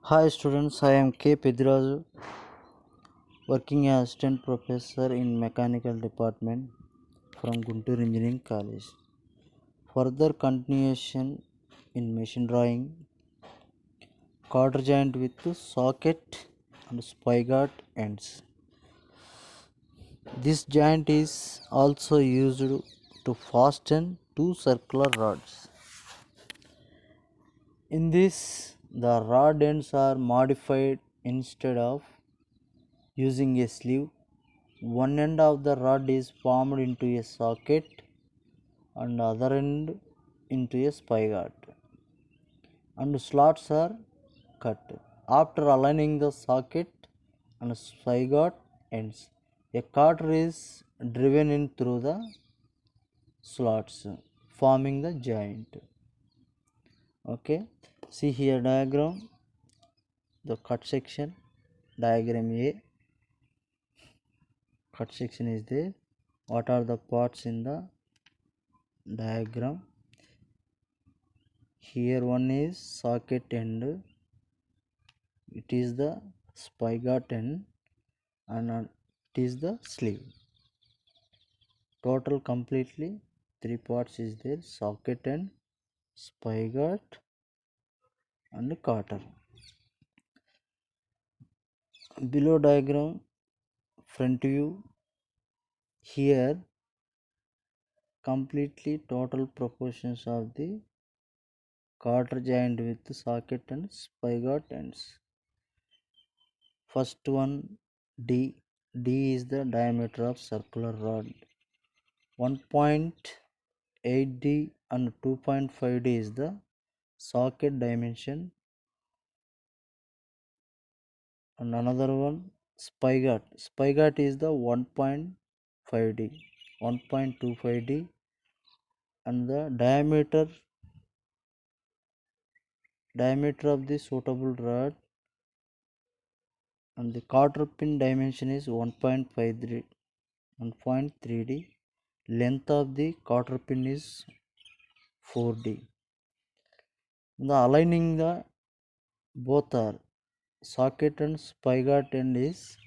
Hi students, I am K. Pediraju, working as assistant professor in mechanical department from Guntur Engineering College. Further continuation in machine drawing, quarter joint with socket and spigot ends. This joint is also used to fasten two circular rods. In this, the rod ends are modified. Instead of using a sleeve, one end of the rod is formed into a socket and other end into a spigot, and slots are cut. After aligning the socket and spigot ends, a cutter is driven in through the slots, forming the joint. Okay, see here diagram, the cut section, diagram A. Cut section is there. What are the parts in the diagram? Here one is socket end, it is the spigot end, and it is the sleeve. Total completely three parts is there: socket end, spigot and cutter. Below diagram, front view. Here completely total proportions of the cutter joint with socket and spigot ends. First one, D. D is the diameter of circular rod. 1.8D and 2.5D is the socket dimension, and another one spigot is the 1.5D, 1.25D, and the diameter of the suitable rod and the cotter pin dimension is 1.3D. Length of the cotter pin is 4D. The aligning the both are socket and spigot end is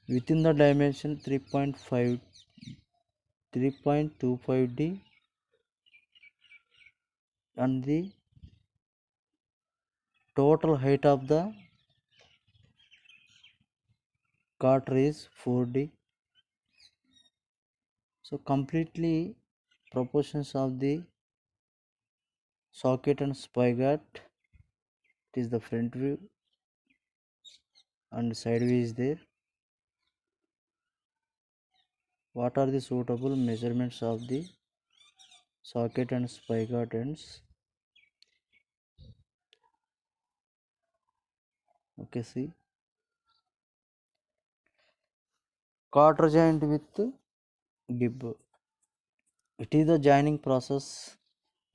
within the dimension 3.25D, and the total height of the cutter is 4D. So completely proportions of the socket and spigot, it is the front view and side view is there. What are the suitable measurements of the socket and spigot ends? Okay, see, quarter joint with gib. It is the joining process,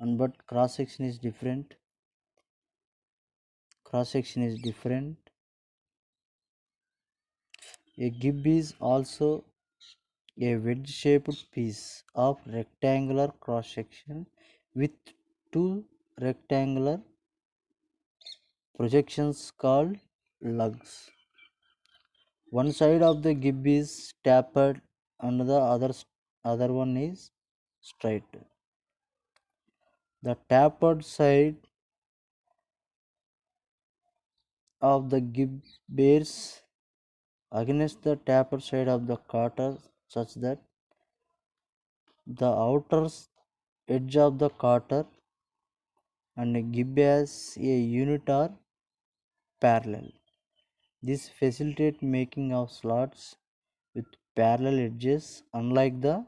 and but cross section is different. A gib is also a wedge shaped piece of rectangular cross section with two rectangular projections called lugs. One side of the gib is tapered and the other one is straight. The tapered side of the gib bears against the tapered side of the cutter such that the outer edge of the cutter and gib as a unit are parallel. This facilitates making of slots with parallel edges, unlike the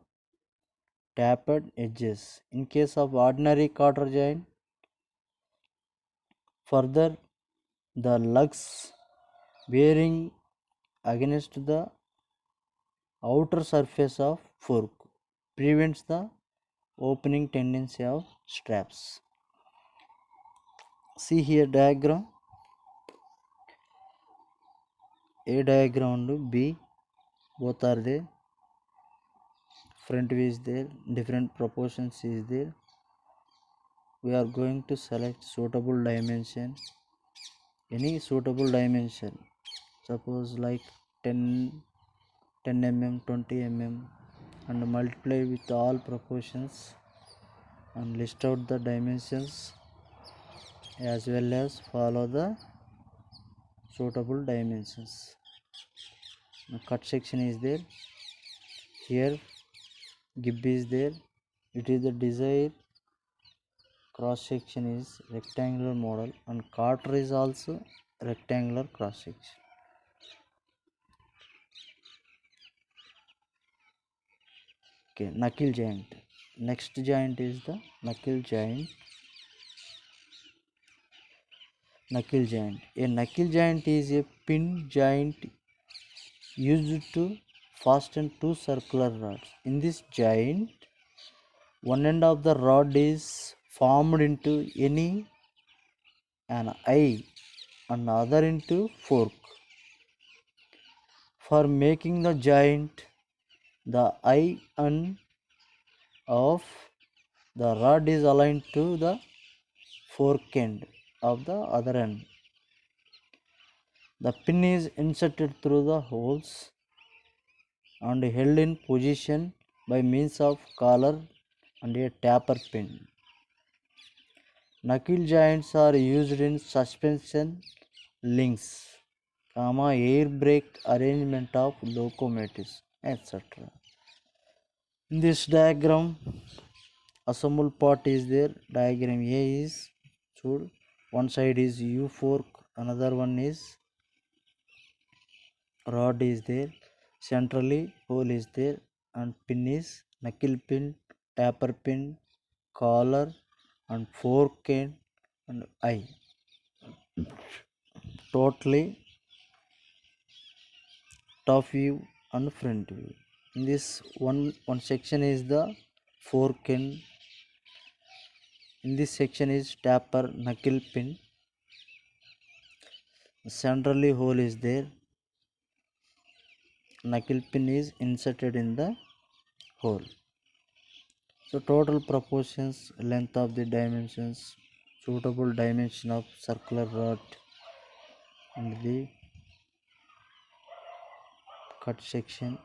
tapered edges. In case of ordinary cutter joint, further the lugs bearing against the outer surface of fork prevents the opening tendency of straps. See here diagram, A diagram and B, both are there. Front view is there, different proportions is there. We are going to select suitable dimension any suitable dimension, suppose like 10 10 mm, 20 mm, and multiply with all proportions and list out the dimensions as well as follow the suitable dimensions. The cut section is there, here gib is there, it is the desired cross section is rectangular model and quarter is also rectangular cross section. Okay, knuckle joint. Next joint is the knuckle joint. Knuckle joint. A knuckle joint is a pin joint used to fasten two circular rods. In this joint, one end of the rod is formed into any an eye and other into fork. For making the joint, the eye end of the rod is aligned to the fork end of the other end. The pin is inserted through the holes and held in position by means of collar and a taper pin. Knuckle joints are used in suspension links, air brake arrangement of locomotives, etc. In this diagram, assemble part is there. Diagram A is, one side is U fork, another one is rod is there, centrally hole is there, and pin is knuckle pin, taper pin, collar, and fork end and eye. Totally top view and front view. In this one section is the fork end. In this section is taper knuckle pin. Centrally hole is there. Knuckle pin is inserted in the hole. So total proportions, length of the dimensions, suitable dimension of circular rod and the cut section.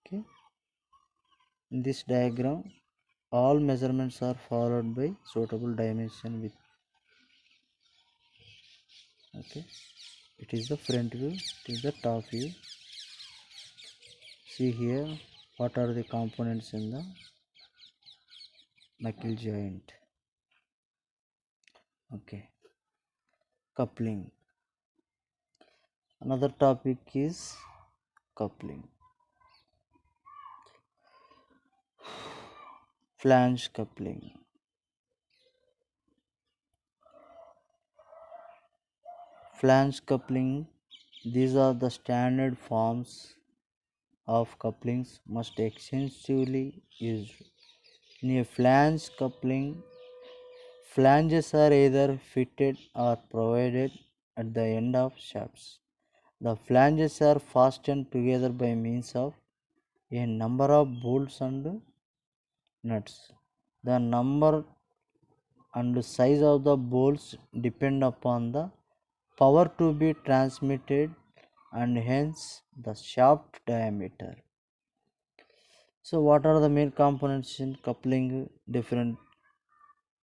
Okay. In this diagram, all measurements are followed by suitable dimension with. Okay. It is the front view, it is the top view. See here what are the components in the knuckle joint. Okay, coupling. Another topic is coupling. Flange coupling. Flange coupling, these are the standard forms of couplings most extensively used. In a flange coupling, flanges are either fitted or provided at the end of shafts. The flanges are fastened together by means of a number of bolts and nuts. The number and size of the bolts depend upon the power to be transmitted and hence the shaft diameter. So what are the main components in coupling? Different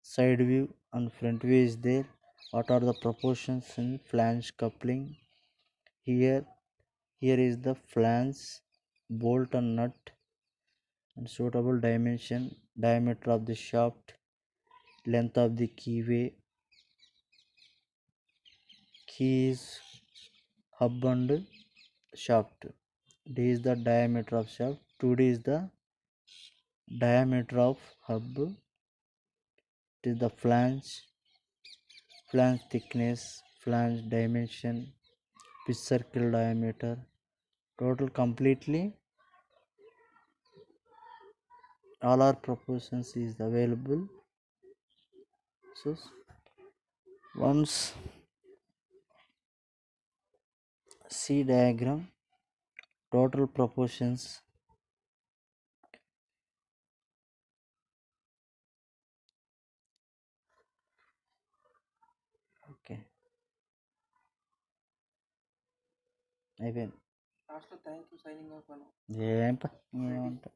side view and front view is there. What are the proportions in flange coupling? Here is the flange, bolt and nut, and suitable dimension, diameter of the shaft, length of the keyway, key is hub and shaft. D is the diameter of shaft, 2D is the diameter of hub, it is the flange thickness, flange dimension, pitch circle diameter, total completely all our proportions is available. So once see diagram, total proportions, అయిపోయింది. లాస్ట్లో thank you signing off అని ఏం ఏమంటా